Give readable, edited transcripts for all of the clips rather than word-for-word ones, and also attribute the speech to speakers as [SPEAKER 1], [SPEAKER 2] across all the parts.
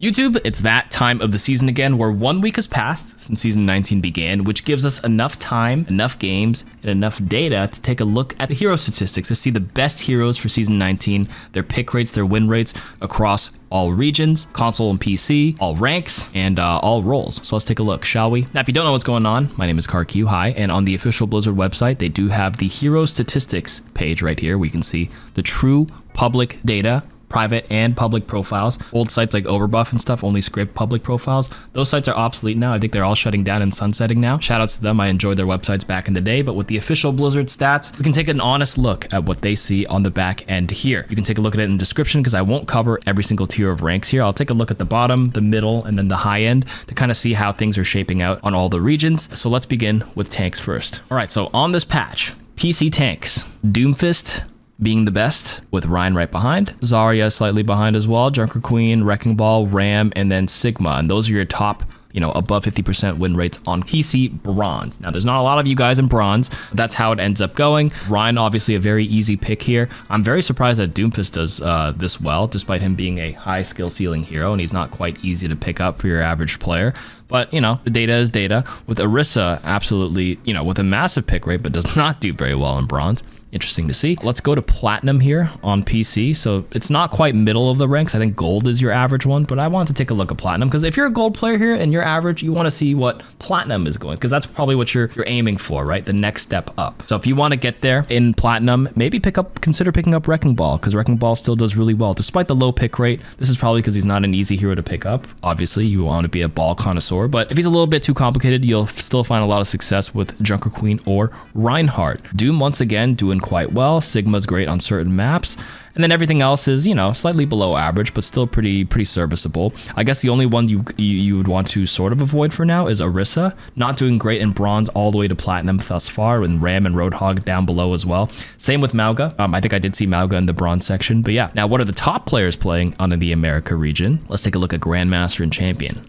[SPEAKER 1] YouTube, it's that time of the season again where 1 week has passed since season 19 began, which gives us enough time, enough games, and enough data to take a look at the hero statistics to see the best heroes for season 19, their pick rates, their win rates across all regions, console and PC, all ranks, and all roles. So let's take a look, shall we? Now, if you don't know what's going on, my name is KarQ, hi, and on the official Blizzard website, they do have the hero statistics page right here. We can see the true public data, private and public profiles. Old sites like Overbuff and stuff only scrape public profiles. Those sites are obsolete now. I think they're all shutting down and sunsetting now. Shoutouts to them. I enjoyed their websites back in the day, but with the official Blizzard stats, we can take an honest look at what they see on the back end here. You can take a look at it in the description because I won't cover every single tier of ranks here. I'll take a look at the bottom, the middle, and then the high end to kind of see how things are shaping out on all the regions. So let's begin with tanks first. All right, so on this patch, PC tanks, Doomfist being the best, with Rein right behind. Zarya slightly behind as well. Junker Queen, Wrecking Ball, Ram, and then Sigma. And those are your top, above 50% win rates on PC Bronze. Now, there's not a lot of you guys in Bronze. But that's how it ends up going. Rein, obviously a very easy pick here. I'm very surprised that Doomfist does this well, despite him being a high skill ceiling hero, and he's not quite easy to pick up for your average player. But, the data is data. With Orisa, absolutely, with a massive pick rate, but does not do very well in Bronze. Interesting to see. Let's go to Platinum here on PC. So it's not quite middle of the ranks. I think Gold is your average one, but I want to take a look at Platinum because if you're a Gold player here and you're average, you want to see what Platinum is going, because that's probably what you're aiming for, right? The next step up. So if you want to get there in Platinum, maybe consider picking up Wrecking Ball, because Wrecking Ball still does really well despite the low pick rate. This is probably because he's not an easy hero to pick up. Obviously, you want to be a ball connoisseur, but if he's a little bit too complicated, you'll still find a lot of success with Junker Queen or Reinhardt. Doom, once again, doing quite well. Sigma's great on certain maps. And then everything else is, slightly below average, but still pretty serviceable. I guess the only one you would want to sort of avoid for now is Orisa. Not doing great in Bronze all the way to Platinum thus far, and Ram and Roadhog down below as well. Same with Mauga. I think I did see Mauga in the Bronze section. But yeah, now what are the top players playing on the America region? Let's take a look at Grandmaster and Champion.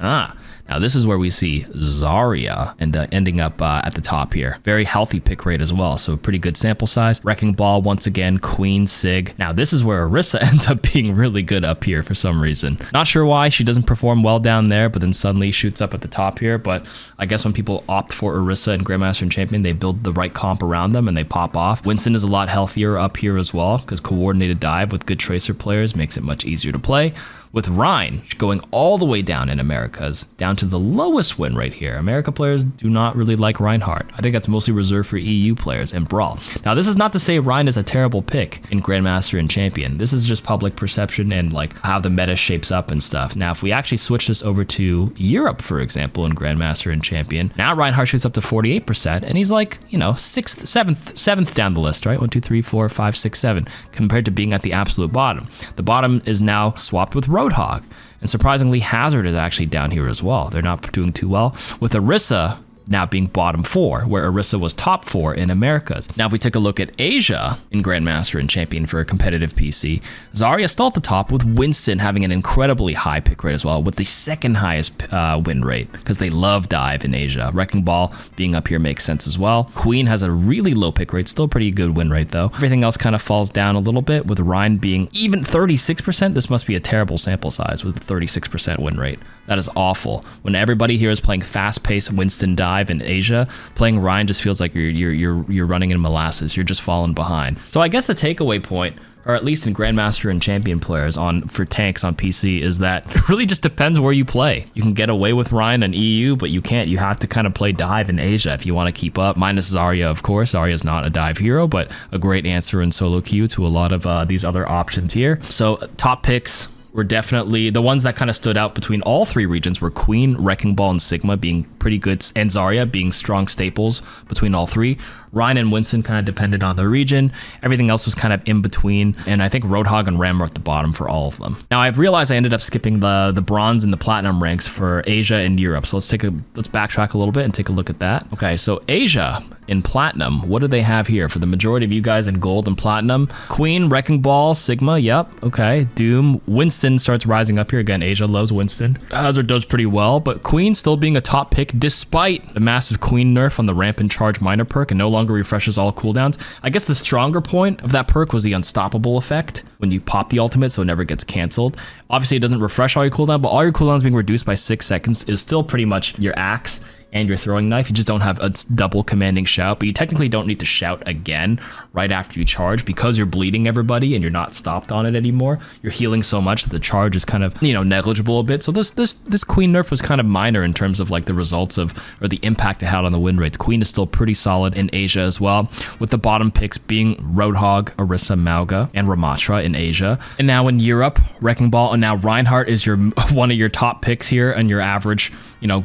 [SPEAKER 1] Now this is where we see Zarya and ending up at the top here. Very healthy pick rate as well, so pretty good sample size. Wrecking Ball once again, Queen, Sig. Now this is where Orisa ends up being really good up here for some reason. Not sure why she doesn't perform well down there, but then suddenly shoots up at the top here. But I guess when people opt for Orisa and Grandmaster and Champion, they build the right comp around them and they pop off. Winston is a lot healthier up here as well, because coordinated dive with good Tracer players makes it much easier to play. With Rein going all the way down in Americas, down to the lowest win rate here. America players do not really like Reinhardt. I think that's mostly reserved for EU players and Brawl. Now, this is not to say Rein is a terrible pick in Grandmaster and Champion. This is just public perception and like how the meta shapes up and stuff. Now, if we actually switch this over to Europe, for example, in Grandmaster and Champion, now Reinhardt shoots up to 48%, and he's like, seventh down the list, right? 1, 2, 3, 4, 5, 6, 7, compared to being at the absolute bottom. The bottom is now swapped with Roadhog. And surprisingly, Hazard is actually down here as well. They're not doing too well. With Orisa now being bottom 4, where Orisa was top 4 in Americas. Now, if we take a look at Asia in Grandmaster and Champion for a competitive PC, Zarya still at the top, with Winston having an incredibly high pick rate as well, with the second highest win rate, because they love dive in Asia. Wrecking Ball being up here makes sense as well. Queen has a really low pick rate, still pretty good win rate though. Everything else kind of falls down a little bit, with Rein being even 36%. This must be a terrible sample size with a 36% win rate. That is awful. When everybody here is playing fast-paced Winston dive in Asia, playing Rein just feels like you're running in molasses. You're just falling behind. So I guess the takeaway point, or at least in Grandmaster and Champion players for tanks on PC, is that it really just depends where you play. You can get away with Rein in EU, but you can't. You have to kind of play dive in Asia if you want to keep up. Minus Zarya, of course. Zarya's not a dive hero, but a great answer in solo queue to a lot of these other options here. So top picks were definitely the ones that kind of stood out between all three regions were Queen, Wrecking Ball, and Sigma being pretty good, and Zarya being strong staples between all three. Rein and Winston kind of depended on the region. Everything else was kind of in between, and I think Roadhog and Ram were at the bottom for all of them. Now, I've realized I ended up skipping the Bronze and the Platinum ranks for Asia and Europe, so let's backtrack a little bit and take a look at that. Okay, so Asia in Platinum, what do they have here? For the majority of you guys in Gold and Platinum, Queen, Wrecking Ball, Sigma, yep, okay, Doom, Winston starts rising up here. Again, Asia loves Winston. Hazard does pretty well, but Queen still being a top pick despite the massive Queen nerf on the Ramp and Charge minor perk, and no longer longer refreshes all cooldowns. I guess the stronger point of that perk was the unstoppable effect when you pop the ultimate, so it never gets canceled. Obviously, it doesn't refresh all your cooldown, but all your cooldowns being reduced by 6 seconds is still pretty much your axe and your throwing knife. You just don't have a double commanding shout, but you technically don't need to shout again right after you charge because you're bleeding everybody and you're not stopped on it anymore. You're healing so much that the charge is kind of, negligible a bit. So this Queen nerf was kind of minor in terms of like the results of, or the impact it had on the win rates. Queen is still pretty solid in Asia as well, with the bottom picks being Roadhog, Orisa, Mauga, and Ramatra in Asia. And now in Europe, Wrecking Ball, and now Reinhardt is one of your top picks here and your average,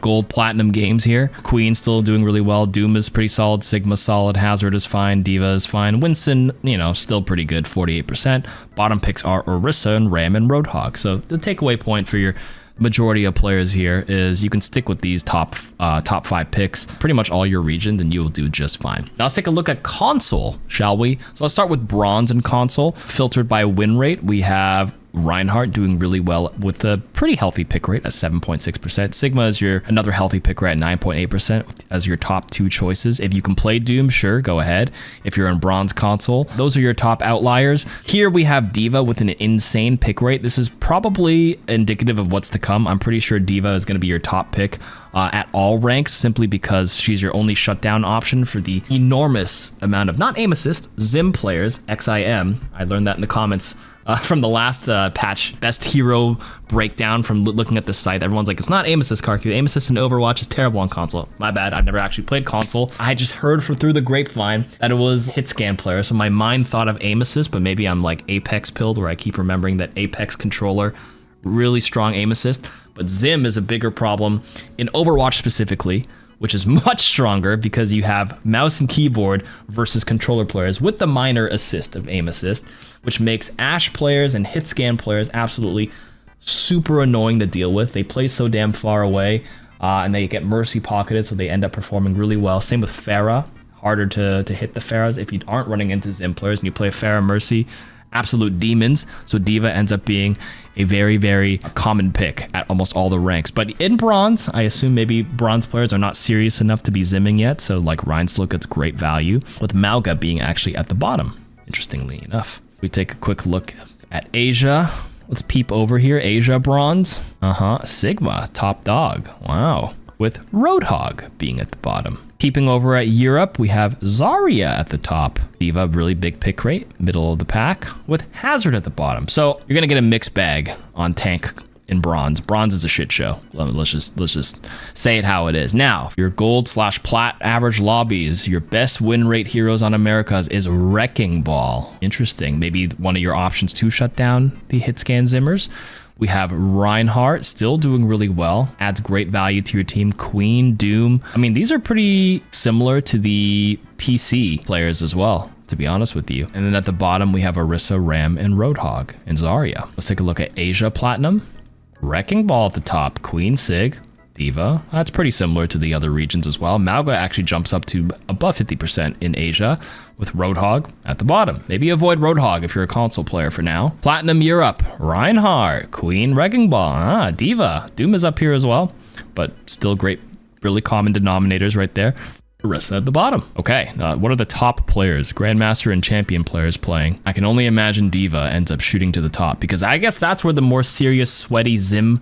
[SPEAKER 1] gold platinum games here. Queen still doing really well. Doom is pretty solid. Sigma solid. Hazard is fine. Diva is fine. Winston, still pretty good, 48%. Bottom picks are Orisa and Ram and Roadhog. So the takeaway point for your majority of players here is you can stick with these top 5 picks pretty much all your regions and you will do just fine. Now let's take a look at console, shall we? So let's start with bronze and console. Filtered by win rate, we have Reinhardt doing really well with a pretty healthy pick rate at 7.6%. Sigma is another healthy pick rate at 9.8% as your top 2 choices. If you can play Doom, sure, go ahead. If you're in bronze console, those are your top outliers. Here we have Diva with an insane pick rate. This is probably indicative of what's to come. I'm pretty sure Diva is going to be your top pick at all ranks, simply because she's your only shutdown option for the enormous amount of, not aim assist, Zim players, XIM. I learned that in the comments from the last patch, best hero breakdown from looking at the site. Everyone's like, it's not aim assist, KarQ. Aim assist in Overwatch is terrible on console. My bad, I've never actually played console. I just heard through the grapevine that it was hit scan player, so my mind thought of aim assist, but maybe I'm like Apex pilled, where I keep remembering that Apex controller, really strong aim assist. But Zim is a bigger problem in Overwatch specifically, which is much stronger because you have mouse and keyboard versus controller players with the minor assist of aim assist, which makes Ashe players and hit scan players absolutely super annoying to deal with. They play so damn far away and they get mercy pocketed, so they end up performing really well. Same with Pharah, harder to hit the Pharahs if you aren't running into Zim players and you play Pharah Mercy. Absolute demons. So Diva ends up being a very, very common pick at almost all the ranks. But in bronze, I assume maybe bronze players are not serious enough to be zimming yet. So like Rein still gets great value, with Mauga being actually at the bottom, interestingly enough. We take a quick look at Asia. Let's peep over here. Asia bronze. Sigma, top dog. Wow. With Roadhog being at the bottom. Peeping over at Europe, we have Zarya at the top. Diva, really big pick rate, middle of the pack, with Hazard at the bottom. So you're gonna get a mixed bag on tank in bronze. Bronze is a shit show. Let's just say it how it is. Now, your gold/plat average lobbies, your best win rate heroes on Americas is Wrecking Ball. Interesting. Maybe one of your options to shut down the hit scan zimmers. We have Reinhardt still doing really well, adds great value to your team. Queen, Doom. I mean, these are pretty similar to the PC players as well, to be honest with you. And then at the bottom, we have Orisa, Ram, and Roadhog, and Zarya. Let's take a look at Asia Platinum. Wrecking Ball at the top. Queen, Sig, Diva. That's pretty similar to the other regions as well. Mauga actually jumps up to above 50% in Asia, with Roadhog at the bottom. Maybe avoid Roadhog if you're a console player for now. Platinum Europe, Reinhardt, Queen, Wrecking Ball, Diva. Doom is up here as well, but still great, really common denominators right there. Orisa at the bottom. Okay, what are the top players, Grandmaster and Champion players playing? I can only imagine Diva ends up shooting to the top, because I guess that's where the more serious, sweaty Zim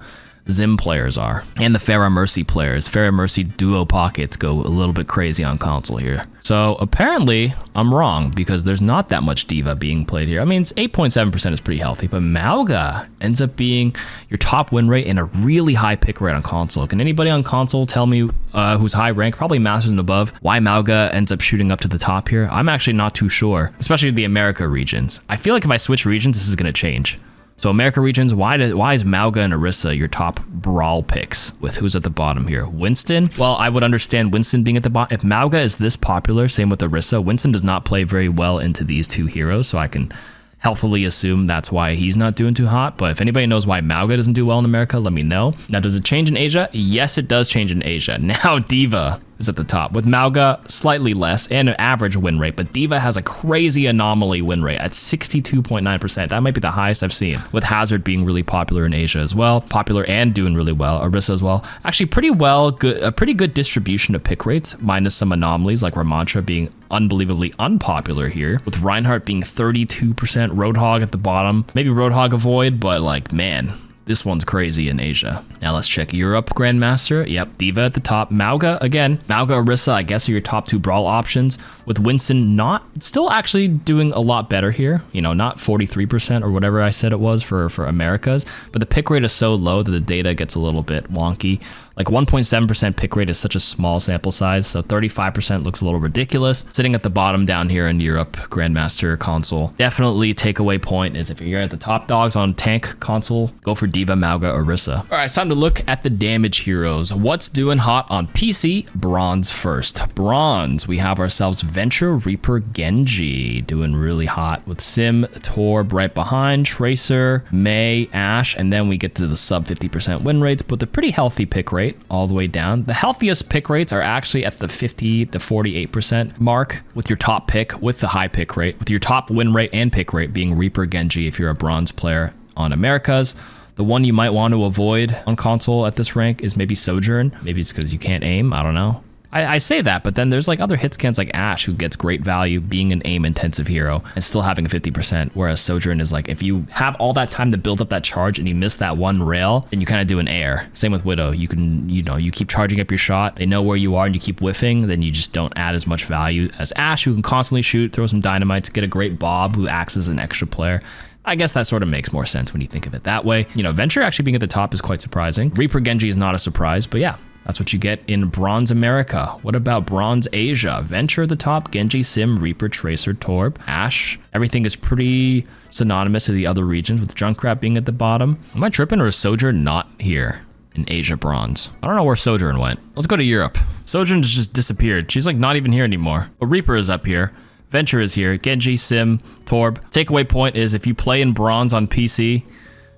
[SPEAKER 1] players are, and the Pharah Mercy players. Pharah Mercy duo pockets go a little bit crazy on console here. So apparently I'm wrong, because there's not that much Diva being played here. I mean, it's 8.7% is pretty healthy, but Mauga ends up being your top win rate and a really high pick rate on console. Can anybody on console tell me who's high rank, probably Masters and above, why Mauga ends up shooting up to the top here? I'm actually not too sure, especially the America regions. I feel like if I switch regions, this is going to change. So America regions, why is Mauga and Orisa your top brawl picks, with who's at the bottom here? Winston? Well, I would understand Winston being at the bottom. If Mauga is this popular, same with Orisa, Winston does not play very well into these two heroes, so I can healthily assume that's why he's not doing too hot. But if anybody knows why Mauga doesn't do well in America, let me know. Now, does it change in Asia? Yes, it does change in Asia. Now Diva is at the top, with Mauga slightly less and an average win rate, but D.Va has a crazy anomaly win rate at 62.9%. That might be the highest I've seen, with Hazard being really popular in Asia as well, popular and doing really well, Orisa as well. Actually pretty well, a pretty good distribution of pick rates, minus some anomalies like Ramantra being unbelievably unpopular here, with Reinhardt being 32%, Roadhog at the bottom. Maybe Roadhog avoid, but like, man, this one's crazy in Asia. Now let's check Europe Grandmaster. Yep, D.Va at the top. Mauga, again. Mauga, Orisa, I guess are your top 2 brawl options, with Winston still actually doing a lot better here. You know, not 43% or whatever I said it was for Americas, but the pick rate is so low that the data gets a little bit wonky. Like 1.7% pick rate is such a small sample size, so 35% looks a little ridiculous. Sitting at the bottom down here in Europe Grandmaster console. Definitely takeaway point is if you're at the top dogs on tank console, go for D.Va, Mauga, Orisa. All right, it's time to look at the damage heroes. What's doing hot on PC? Bronze first. Bronze, we have ourselves Venture, Reaper, Genji doing really hot, with Sim, Torb right behind, Tracer, Mei, Ashe, and then we get to the sub 50% win rates, but the pretty healthy pick rate all the way down. The healthiest pick rates are actually at the 50 to 48% mark, with your top pick with the high pick rate, with your top win rate and pick rate being Reaper, Genji if you're a bronze player on Americas. The one you might want to avoid on console at this rank is maybe Sojourn. Maybe it's because you can't aim, I don't know. I say that, but then there's like other hit scans like Ashe who gets great value being an aim intensive hero and still having a 50%, whereas Sojourn is like, if you have all that time to build up that charge and you miss that one rail, then you kind of do an air. Same with Widow. You can, you keep charging up your shot, they know where you are and you keep whiffing, then you just don't add as much value as Ashe, who can constantly shoot, throw some dynamites, get a great Bob who acts as an extra player. I guess that sort of makes more sense when you think of it that way. You know, Venture actually being at the top is quite surprising. Reaper, Genji is not a surprise, but yeah, that's what you get in Bronze America. What about Bronze Asia? Venture at the top, Genji, Sim, Reaper, Tracer, Torb, Ashe. Everything is pretty synonymous to the other regions, with Junkrat being at the bottom. Am I tripping, or is Sojourn not here in Asia Bronze? I don't know where Sojourn went. Let's go to Europe. Sojourn's just disappeared. She's like not even here anymore. But Reaper is up here. Venture is here. Genji, Sim, Torb. Takeaway point is if you play in Bronze on PC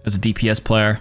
[SPEAKER 1] as a DPS player,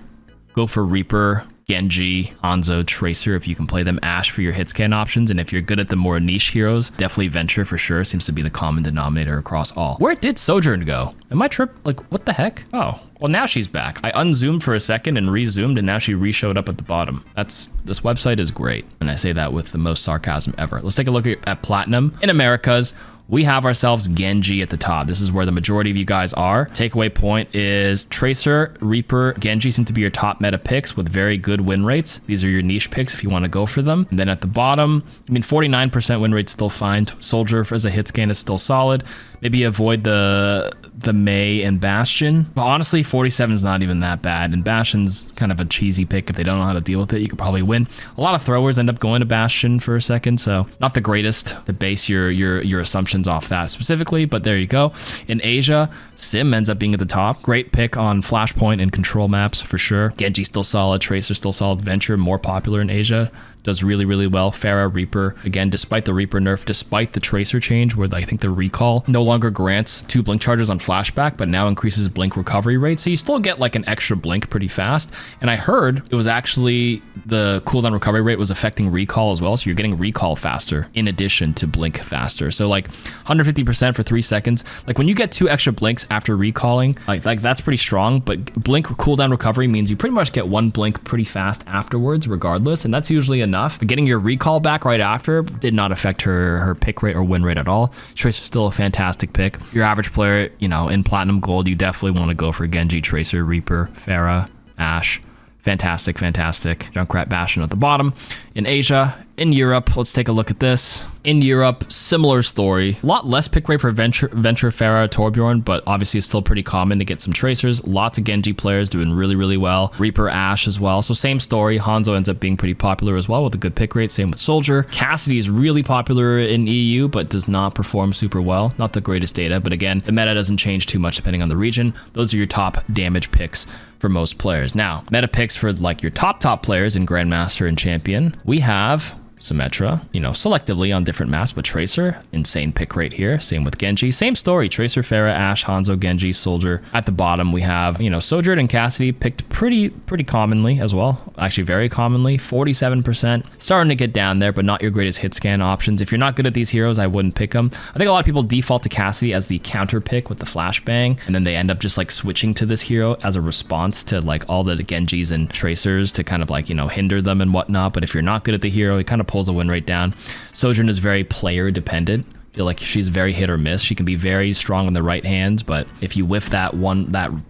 [SPEAKER 1] go for Reaper, Genji, Hanzo, Tracer if you can play them, Ashe for your hit scan options, and if you're good at the more niche heroes, definitely Venture for sure seems to be the common denominator across all. Where did Sojourn go? Am I like, what the heck? Oh, well now she's back. I unzoomed for a second and rezoomed and now she re-showed up at the bottom. This website is great, and I say that with the most sarcasm ever. Let's take a look at Platinum. In Americas, we have ourselves Genji at the top. This is where the majority of you guys are. Takeaway point is Tracer, Reaper, Genji seem to be your top meta picks with very good win rates. These are your niche picks if you want to go for them. And then at the bottom, 49% win rate still fine. Soldier as a hit scan is still solid. Maybe avoid the Mei and Bastion. But honestly, 47 is not even that bad. And Bastion's kind of a cheesy pick. If they don't know how to deal with it, you could probably win. A lot of throwers end up going to Bastion for a second, so not the greatest to base your assumptions off that specifically, but there you go. In Asia, Sim ends up being at the top. Great pick on Flashpoint and control maps for sure. Genji still solid. Tracer still solid. Venture more popular in Asia. Does really, really well. Pharah, Reaper, again, despite the Reaper nerf, despite the Tracer change where I think the recall no longer grants 2 blink charges on flashback, but now increases blink recovery rate. So you still get like an extra blink pretty fast. And I heard it was actually the cooldown recovery rate was affecting recall as well. So you're getting recall faster in addition to blink faster. So like 150% for 3 seconds. Like when you get 2 extra blinks after recalling, like that's pretty strong, but blink cooldown recovery means you pretty much get 1 blink pretty fast afterwards regardless. And that's usually enough. But getting your recall back right after did not affect her pick rate or win rate at all. Tracer's still a fantastic pick. Your average player, you know, in Platinum Gold, you definitely want to go for Genji, Tracer, Reaper, Pharah, Ashe. Fantastic, fantastic. Junkrat, Bastion at the bottom. In Asia, in Europe, let's take a look at this. In Europe, similar story. A lot less pick rate for Venture, Pharah, Torbjorn, but obviously it's still pretty common to get some Tracers. Lots of Genji players doing really, really well. Reaper, Ashe as well. So same story. Hanzo ends up being pretty popular as well with a good pick rate. Same with Soldier. Cassidy is really popular in EU, but does not perform super well. Not the greatest data, but again, the meta doesn't change too much depending on the region. Those are your top damage picks for most players. Now, meta picks for like your top players in Grandmaster and Champion. We have Symmetra, you know, selectively on different maps, but Tracer, insane pick rate here. Same with Genji. Same story. Tracer, Pharah, Ashe, Hanzo, Genji, Soldier. At the bottom, we have, you know, Sojourn and Cassidy picked pretty commonly as well. Actually, very commonly. 47%. Starting to get down there, but not your greatest hit scan options. If you're not good at these heroes, I wouldn't pick them. I think a lot of people default to Cassidy as the counter pick with the flashbang, and then they end up just like switching to this hero as a response to like all the Genjis and Tracers to kind of like, you know, hinder them and whatnot. But if you're not good at the hero, it kind of pulls a win rate down. Sojourn is very player dependent. I feel like she's very hit or miss. She can be very strong in the right hands, but if you whiff that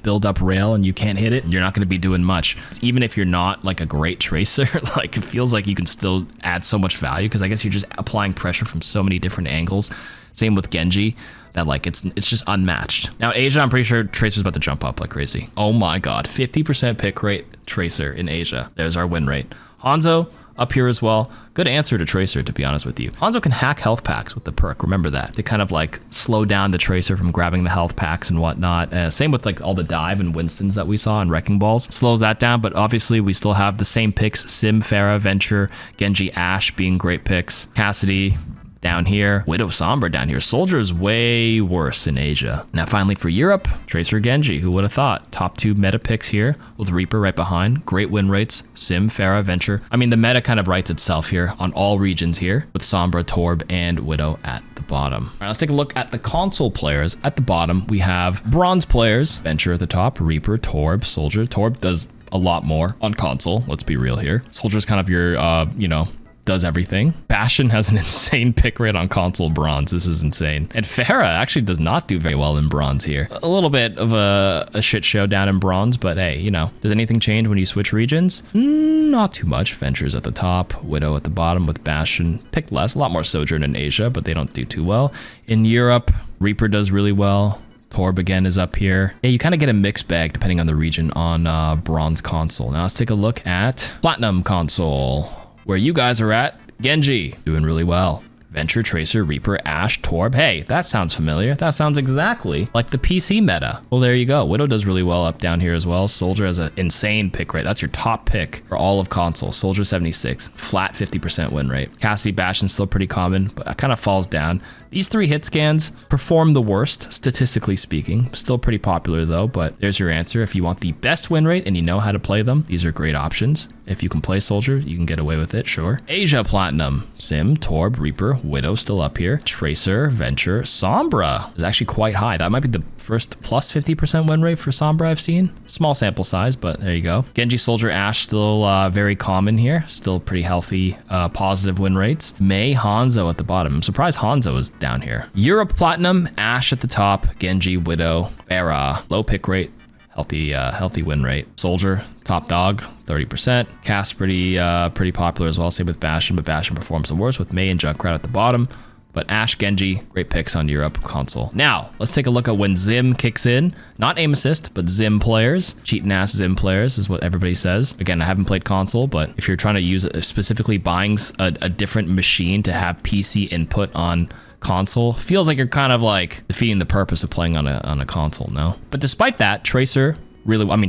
[SPEAKER 1] build up rail and you can't hit it, you're not going to be doing much. Even if you're not like a great tracer, like it feels like you can still add so much value because I guess you're just applying pressure from so many different angles. Same with Genji, that like it's just unmatched. Now Asia, I'm pretty sure Tracer's about to jump up like crazy. Oh my god, 50% pick rate Tracer in Asia. There's our win rate. Hanzo up here as well. Good answer to Tracer, to be honest with you. Hanzo can hack health packs with the perk. Remember that. They kind of like slow down the Tracer from grabbing the health packs and whatnot. Same with like all the dive and Winstons that we saw in Wrecking Balls. Slows that down, but obviously we still have the same picks. Sim, Pharah, Venture, Genji, Ashe being great picks. Cassidy down here. Widow, Sombra down here. Soldier is way worse in Asia. Now finally for Europe, Tracer, Genji. Who would have thought? Top 2 meta picks here with Reaper right behind. Great win rates. Sim, Pharah, Venture. I mean, the meta kind of writes itself here on all regions here with Sombra, Torb, and Widow at the bottom. All right, let's take a look at the console players. At the bottom, we have bronze players. Venture at the top, Reaper, Torb, Soldier. Torb does a lot more on console. Let's be real here. Soldier's kind of your, you know, does everything. Bastion has an insane pick rate on console bronze. This is insane. And Pharah actually does not do very well in bronze here. A little bit of a shit show down in bronze, but hey, you know, does anything change when you switch regions? Not too much. Venture's at the top, Widow at the bottom with Bastion. Picked less, a lot more Sojourn in Asia, but they don't do too well. In Europe, Reaper does really well. Torb again is up here. Yeah, you kind of get a mixed bag depending on the region on bronze console. Now let's take a look at platinum console. Where you guys are at, Genji, doing really well. Venture, Tracer, Reaper, Ashe, Torb. Hey, that sounds familiar. That sounds exactly like the PC meta. Well, there you go. Widow does really well up down here as well. Soldier has an insane pick rate. That's your top pick for all of console. Soldier 76, flat 50% win rate. Cassidy, Bastion still pretty common, but it kind of falls down. These 3 hit scans perform the worst, statistically speaking. Still pretty popular though, but there's your answer. If you want the best win rate and you know how to play them, these are great options. If you can play Soldier, you can get away with it, sure. Asia Platinum, Sim, Torb, Reaper, Widow still up here. Tracer, Venture, Sombra is actually quite high. That might be the first plus 50% win rate for Sombra I've seen. Small sample size, but there you go. Genji, Soldier, Ashe still very common here. Still pretty healthy, positive win rates. Mei, Hanzo at the bottom. I'm surprised Hanzo is down here. Europe Platinum, Ashe at the top, Genji, Widow, Pharah, low pick rate, healthy win rate. Soldier, top dog, 30%. Cass pretty popular as well. Same with Bastion, but Bastion performs the worst with Mei and Junkrat at the bottom. But Ashe, Genji, great picks on Europe console. Now, let's take a look at when Zim kicks in. Not aim assist, but Zim players. Cheating ass Zim players is what everybody says. Again, I haven't played console, but if you're trying to use specifically buying a different machine to have PC input on console, feels like you're kind of like defeating the purpose of playing on a console, no? But despite that, Tracer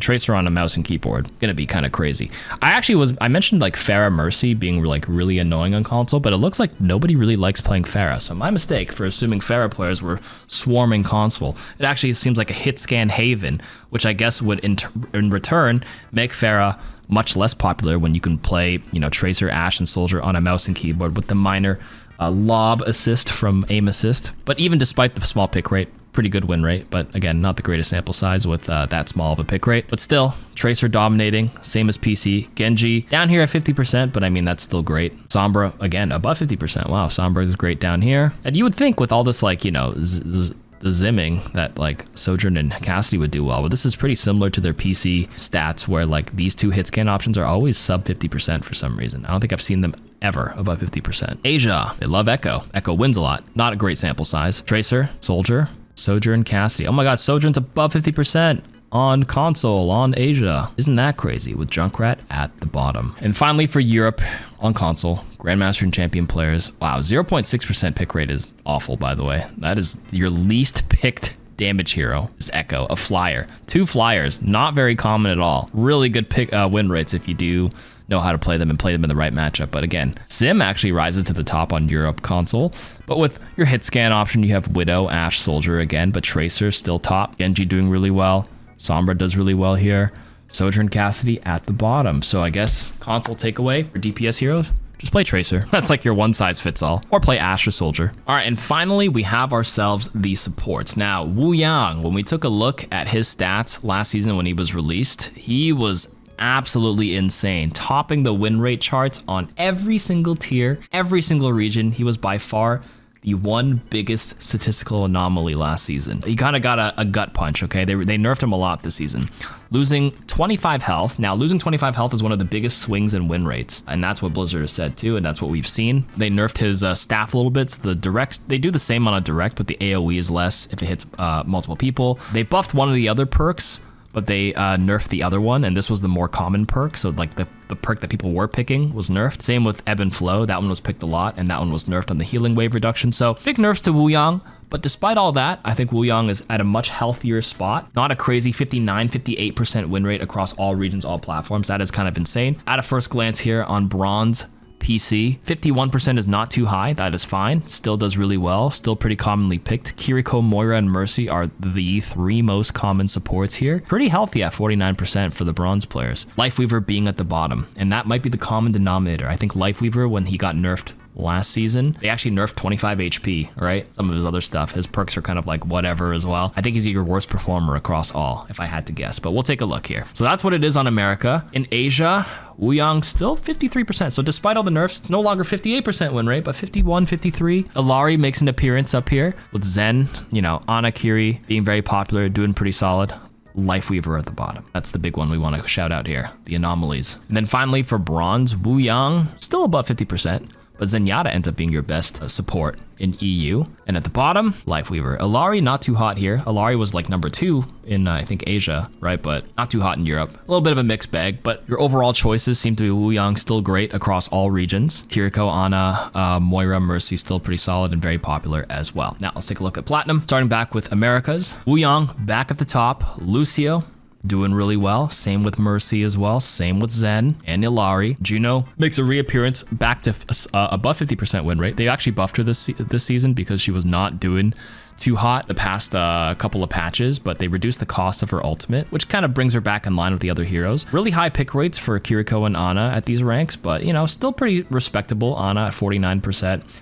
[SPEAKER 1] Tracer on a mouse and keyboard, gonna be kind of crazy. I mentioned like Pharah Mercy being like really annoying on console, but it looks like nobody really likes playing Pharah. So my mistake for assuming Pharah players were swarming console. It actually seems like a hit scan haven, which I guess would in return make Pharah much less popular when you can play, you know, Tracer, Ashe, and Soldier on a mouse and keyboard with the minor lob assist from aim assist. But even despite the small pick rate, pretty good win rate, but again, not the greatest sample size with that small of a pick rate. But still, Tracer dominating, same as PC. Genji down here at 50%, but I mean, that's still great. Sombra, again, above 50%. Wow, Sombra is great down here. And you would think with all this, like, you know, the zimming that like Sojourn and Cassidy would do well, but this is pretty similar to their PC stats where like these 2 hit scan options are always sub 50% for some reason. I don't think I've seen them ever above 50%. Asia, they love Echo. Echo wins a lot. Not a great sample size. Tracer, Soldier, Sojourn, Cassidy. Oh my god, Sojourn's above 50% on console, on Asia. Isn't that crazy? With Junkrat at the bottom. And finally for Europe, on console, Grandmaster and Champion players. Wow, 0.6% pick rate is awful, by the way. That is your least picked damage hero is Echo, a flyer. 2 flyers, not very common at all. Really good win rates if you do know how to play them and play them in the right matchup. But again, Sim actually rises to the top on Europe console. But with your hit scan option, you have Widow, Ashe, Soldier again, but Tracer still top. Genji doing really well. Sombra does really well here. Sojourn Cassidy at the bottom. So I guess console takeaway for DPS heroes, just play Tracer. That's like your one size fits all. Or play Ashe or Soldier. All right, and finally, we have ourselves the supports. Now, Wu Yang, when we took a look at his stats last season when he was released, he was absolutely insane, topping the win rate charts on every single tier, every single region. He was by far the one biggest statistical anomaly last season. He kind of got a gut punch, okay? They nerfed him a lot this season. Losing 25 health. Now, losing 25 health is one of the biggest swings in win rates, and that's what Blizzard has said too, and that's what we've seen. They nerfed his staff a little bit. So the directs, they do the same on a direct, but the AoE is less if it hits multiple people. They buffed one of the other perks, but they nerfed the other one, and this was the more common perk. So like the perk that people were picking was nerfed. Same with Ebb and Flow. That one was picked a lot, and that one was nerfed on the healing wave reduction. So big nerfs to Wu Yang. But despite all that, I think Wu Yang is at a much healthier spot. Not a crazy 59, 58% win rate across all regions, all platforms. That is kind of insane. At a first glance here on Bronze PC, 51% is not too high. That is fine. Still does really well. Still pretty commonly picked. Kiriko, Moira, and Mercy are the 3 most common supports here. Pretty healthy at 49% for the bronze players. Lifeweaver being at the bottom, and that might be the common denominator. I think Lifeweaver, when he got nerfed last season, they actually nerfed 25 HP, right? Some of his other stuff. His perks are kind of like whatever as well. I think he's your worst performer across all, if I had to guess, but we'll take a look here. So that's what it is on America. In Asia, Wu Yang still 53%. So despite all the nerfs, it's no longer 58% win rate, but 51, 53. Illari makes an appearance up here with Zen, you know, Ana Kiri being very popular, doing pretty solid. Lifeweaver at the bottom. That's the big one we want to shout out here, the anomalies. And then finally for bronze, Wu Yang, still above 50%. But Zenyatta ends up being your best support in EU. And at the bottom, Lifeweaver. Illari, not too hot here. Illari was like number 2 in, I think, Asia, right? But not too hot in Europe. A little bit of a mixed bag, but your overall choices seem to be Wu Yang still great across all regions. Kiriko, Ana, Moira, Mercy still pretty solid and very popular as well. Now, let's take a look at Platinum. Starting back with Americas. Wu Yang back at the top. Lucio, doing really well. Same with Mercy as well. Same with Zen and Illari. Juno makes a reappearance back to above 50% win rate. They actually buffed her this season because she was not doing too hot the past couple of patches, but they reduced the cost of her ultimate, which kind of brings her back in line with the other heroes. Really high pick rates for Kiriko and Ana at these ranks, but you know, still pretty respectable. Ana at 49%.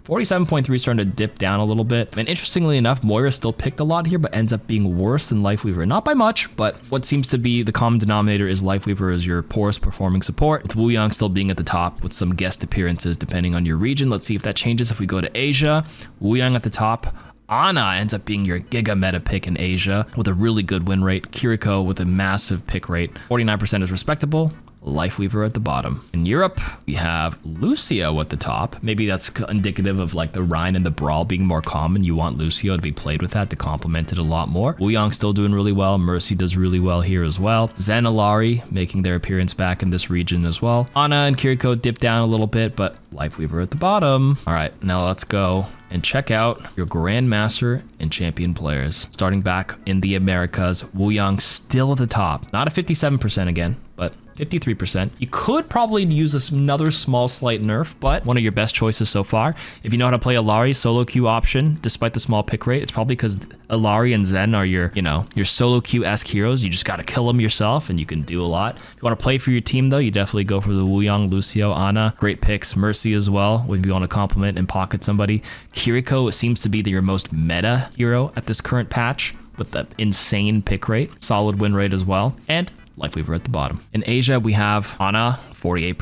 [SPEAKER 1] 47.3 starting to dip down a little bit. And interestingly enough, Moira still picked a lot here, but ends up being worse than Lifeweaver. Not by much, but what seems to be the common denominator is Lifeweaver is your poorest performing support, with Wu Yang still being at the top with some guest appearances depending on your region. Let's see if that changes if we go to Asia. Wu Yang at the top. Ana ends up being your giga meta pick in Asia with a really good win rate. Kiriko with a massive pick rate. 49% is respectable. Lifeweaver at the bottom. In Europe, we have Lucio at the top. Maybe that's indicative of like the Rhine and the Brawl being more common. You want Lucio to be played with that to complement it a lot more. Wu Yang still doing really well. Mercy does really well here as well. Zen, Illari making their appearance back in this region as well. Ana and Kiriko dip down a little bit, but Lifeweaver at the bottom. All right, now let's go and check out your Grandmaster and Champion players. Starting back in the Americas, Wu Yang still at the top. Not a 57% again, but 53%. You could probably use another small slight nerf, but one of your best choices so far. If you know how to play Illari solo queue option, despite the small pick rate, it's probably because Illari and Zen are your solo queue-esque heroes. You just got to kill them yourself and you can do a lot. If you want to play for your team though, you definitely go for the Wu Yang, Lucio, Ana. Great picks. Mercy as well, if you want to complement and pocket somebody. Kiriko seems to be your most meta hero at this current patch with that insane pick rate. Solid win rate as well. And Lifeweaver at the bottom. In Asia, we have Ana, 48%,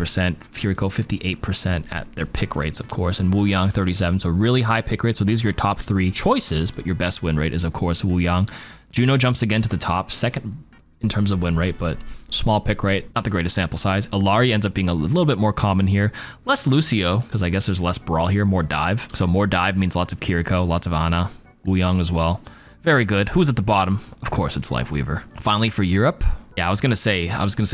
[SPEAKER 1] Kiriko, 58% at their pick rates, of course, and Wu Yang, 37%. So really high pick rates. So these are your top 3 choices, but your best win rate is, of course, Wu Yang. Juno jumps again to the top, second in terms of win rate, but small pick rate, not the greatest sample size. Illari ends up being a little bit more common here. Less Lucio, because I guess there's less Brawl here, more Dive. So more Dive means lots of Kiriko, lots of Ana, Wu Yang as well. Very good. Who's at the bottom? Of course, it's Lifeweaver. Finally, for Europe, Yeah, I was gonna say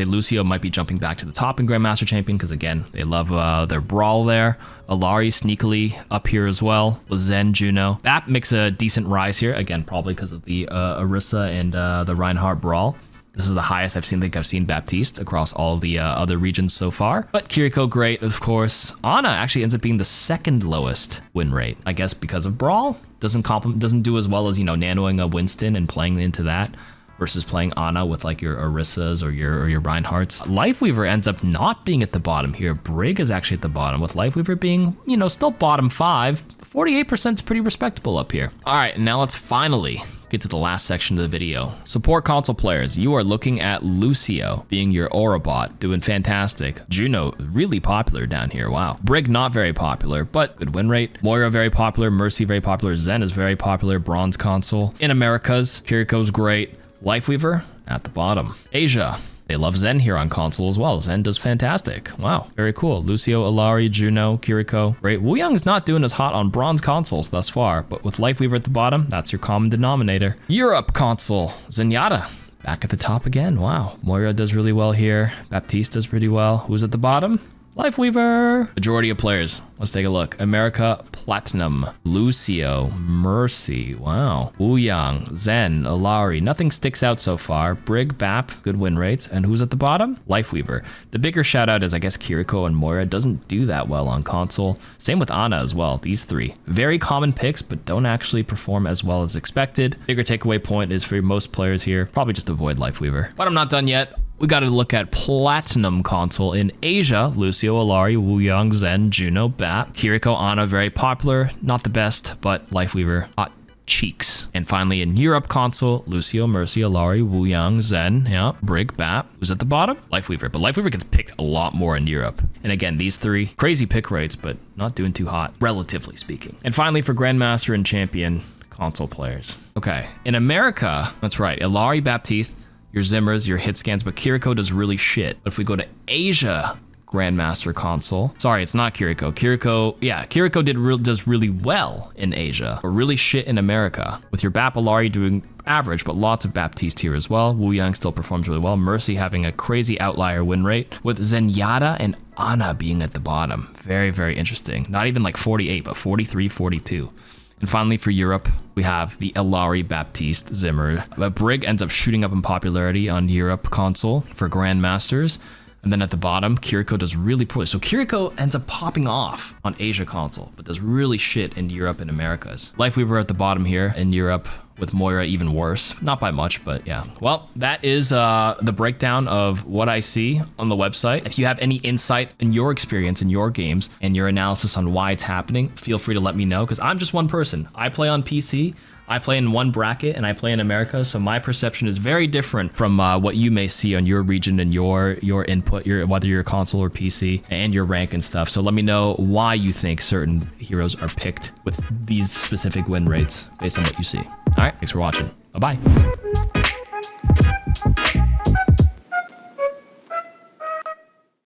[SPEAKER 1] Lucio might be jumping back to the top in Grandmaster Champion because again, they love their brawl there. Alari sneakily up here as well with Zen, Juno. Bap makes a decent rise here again, probably because of the Orisa and the Reinhardt brawl. This is the highest I've seen Baptiste across all the other regions so far. But KarQ, great, of course. Ana actually ends up being the second lowest win rate, I guess because of Brawl. Doesn't do as well as, you know, nanoing a Winston and playing into that versus playing Ana with like your Orisas or your Reinhardts. Lifeweaver ends up not being at the bottom here. Brig is actually at the bottom, with Lifeweaver being, you know, still bottom 5. 48% is pretty respectable up here. All right, now let's finally get to the last section of the video. Support console players, you are looking at Lucio being your Aura bot, doing fantastic. Juno, really popular down here, wow. Brig, not very popular, but good win rate. Moira, very popular. Mercy, very popular. Zen is very popular. Bronze console. In Americas, KarQ's great. Lifeweaver, at the bottom. Asia, they love Zen here on console as well. Zen does fantastic. Wow, very cool. Lucio, Alari, Juno, KarQ. Great. Wu Young's not doing as hot on bronze consoles thus far, but with Lifeweaver at the bottom, that's your common denominator. Europe console, Zenyatta, back at the top again. Wow. Moira does really well here. Baptiste does pretty well. Who's at the bottom? Lifeweaver. Majority of players. Let's take a look. America, Platinum, Lucio, Mercy. Wow. Wu Yang, Zen, Alari. Nothing sticks out so far. Brig, Bap, good win rates. And who's at the bottom? Lifeweaver. The bigger shout out is, I guess, KarQ and Moira. Doesn't do that well on console. Same with Ana as well. These three. Very common picks, but don't actually perform as well as expected. Bigger takeaway point is for most players here, probably just avoid Lifeweaver. But I'm not done yet. We got to look at Platinum console in Asia. Lucio, Alari, Wu Yang, Zen, Juno, Bap. KarQ, Ana, very popular. Not the best, but Lifeweaver, hot cheeks. And finally in Europe console, Lucio, Mercy, Alari, Wu Yang, Zen, yeah, Brig, Bap. Who's at the bottom? Lifeweaver. But Lifeweaver gets picked a lot more in Europe. And again, these three, crazy pick rates, but not doing too hot, relatively speaking. And finally for Grandmaster and Champion console players. Okay, in America, that's right, Alari, Baptiste, your Zimmers, your hit scans, but KarQ does really shit. But if we go to Asia Grandmaster console, sorry, it's not KarQ. KarQ does really well in Asia, but really shit in America. With your Bap, Alari doing average, but lots of Baptiste here as well. Wu Yang still performs really well. Mercy having a crazy outlier win rate, with Zenyatta and Ana being at the bottom. Very, very interesting. Not even like 48, but 43, 42. And finally for Europe, we have the Alari, Baptiste, Zimmer. But Brig ends up shooting up in popularity on Europe console for Grandmasters. And then at the bottom, KarQ does really poorly. So KarQ ends up popping off on Asia console, but does really shit in Europe and Americas. Lifeweaver at the bottom here in Europe, with Moira even worse. Not by much, but yeah. Well, that is the breakdown of what I see on the website. If you have any insight in your experience in your games and your analysis on why it's happening, feel free to let me know, because I'm just one person. I play on PC. I play in one bracket and I play in America, so my perception is very different from what you may see on your region and your input, whether you're console or PC, and your rank and stuff. So let me know why you think certain heroes are picked with these specific win rates based on what you see. All right, thanks for watching. Bye-bye.